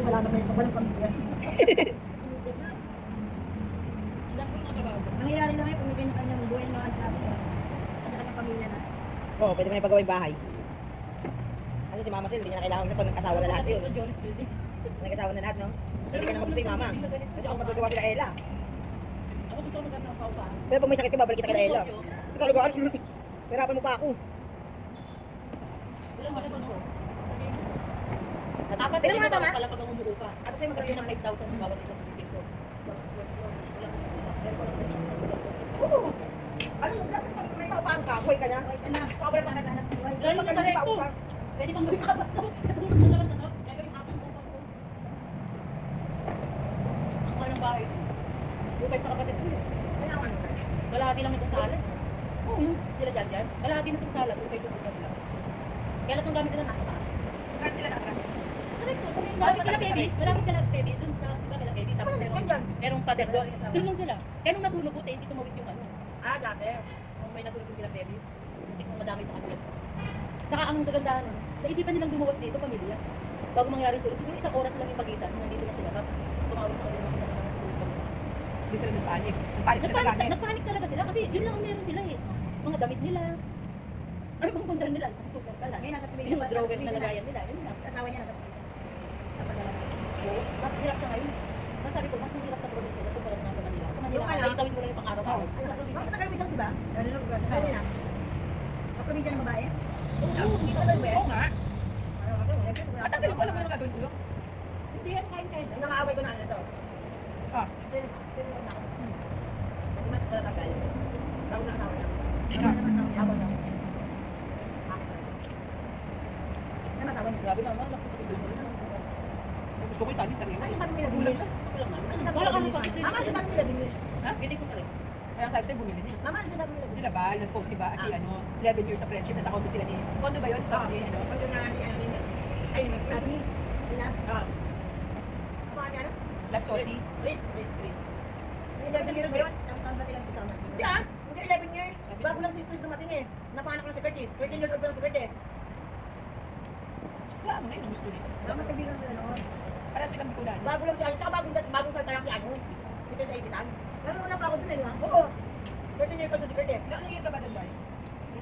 Wala na kayo, walang pamilya. Nangyayari na ngayon, pumigay na kanyang buhay na ang sabi. Kanya-kanyang pamilya na. Oo, pwede mo na ipagawa yung bahay. Kasi si Mama Sil, hindi niya na kailangan kapag nag-asawa na lahat yun. Nag-asawa na lahat, no? Hindi ka na mag-stay, Mama. Kasi kung magagawa sila Ella. Ako gusto ko magkaroon ng paupa. Pero pag may sakit ka, babalik kita kay Ella. Ikaw, lugaan. Pirapan mo pa ako. Ilang malabag ko? Tignan Apat mo nga ito, ma. pala pag ang umuupa. Ako sa'yo Sabi masarap ng 5,000 ang bawat isang ticket ko. Oo. Ano mo, dapat may paupahan ka, buhay ka na. Pabra pa ka na ng buhay. Lalo Pag na hindi sa pa recto. upahan. Pwede bang gawin apat to? Itong gusto lang ito. Gagawin apat ko. Ang mahal ng bahay. Bukay sa kapatid ko. Kaya ano na. Kalahati lang itong salad. Oo, yun. Sila dyan. Kalahati na itong salad. Bukay ko lang. Kaya lahat ng gamit nila nasa taas. Saan sila nakatira? Correct po. Sabi malapit kila baby. Malapit kila baby. Doon sa diba kila baby. Tapos merong pader doon. Doon lang sila. Kaya nung nasunog po, hindi tumawid yung ano. Ah, dati. Kung may nasunog yung kila baby. Hindi kong madami sa kanila. Tsaka ang kagandahan, naisipan nilang dumawas dito, pamilya. Bago mangyari sulit. Siguro isang oras lang yung pagitan. Nung nandito na sila. Tapos tumawid sa kanila ng isang oras. Hindi sila nagpanik. Nagpanik sila sa gamit. Nagpanik talaga sila kasi yun lang ang meron sila eh. Mga damit nila. Ano bang pundar nila? Isang super ka lang. Ngayon, nasa pamilya. Yung drawer na lagayan nila. Yun lang. Asawa niya nasa pamilya. Sa padala. Mas hirap siya ngayon. Mas sabi ko, mas mahirap sa probinsya na kumpara mo nga sa Manila. Sa Manila, Yung ano? may tawid mo lang yung pang-araw-araw. Ano? Bakit tagal mo isang siba? Lalo na lugar. Sa na. Sa probinsya ng babae. Oo, hindi tagal mo Oo nga. At At ang galing ko alam mo yung gagawin ko. Hindi yan, kain-kain. Yung nakaaway ko na ano to. Ah. Kasi mas sa tagal. Bago na asawa niya. Ako na. Ano asawa niya? Grabe naman, laki sa video mo. Gusto ko yung sabi sarili. Ano sabi nila Binyers? Ako lang naman. Ano sabi Wala nila kang Binyers? pakit. Mama, ano sabi nila Binyers? Ha? Hindi ko sarili. Kaya ang sabi sa'yo, bumili niya. Mama, ano sabi nila Sila ba? Nag-post si ba? Si ano, 11 years of friendship. Nasa condo sila ni... Condo ba yun? Sa ni ano? Pag yung nga ni ano ni ay ni Kasi, sila. Ah. Ano ano? Love Saucy. Chris. May 11 years ba yun? Ang tanda nilang kasama. Hindi ah. Hindi 11 years. Bago lang si Chris dumating eh. Napanak lang si Kurt eh. 13 years old pa lang si Kurt eh. Wala mo na yun. Gusto niya. Dapat kaibigan sila noon. Para silang Bicolano. Bago lang si ano. Tsaka bagong salta lang si ano. Dito sa isitan. Pero una pa ako dun eh, di ba? Oo. 13 years old na si Kurt eh. Ilang year ka ba doon, Bay?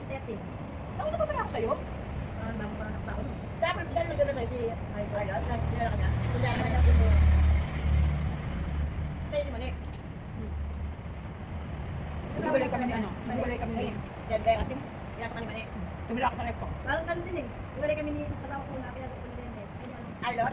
13. Nauna pa pala ako sa'yo. Bago pa anak pa ako dun. Dapat dahil nandun na sa'yo si Carlos. Kilala ka niya. Kung dahil Kaya na ako dun. sa'yo si Manik. Nagwalay kami ni ano. Nagwalay kami ni... Diyan kaya kasi. Kaya sa kanima Manik. Tumira ako sa recto. Parang ganun din eh. Wala kami ni kasama ko na pinasok ko ni Dende. Carlos.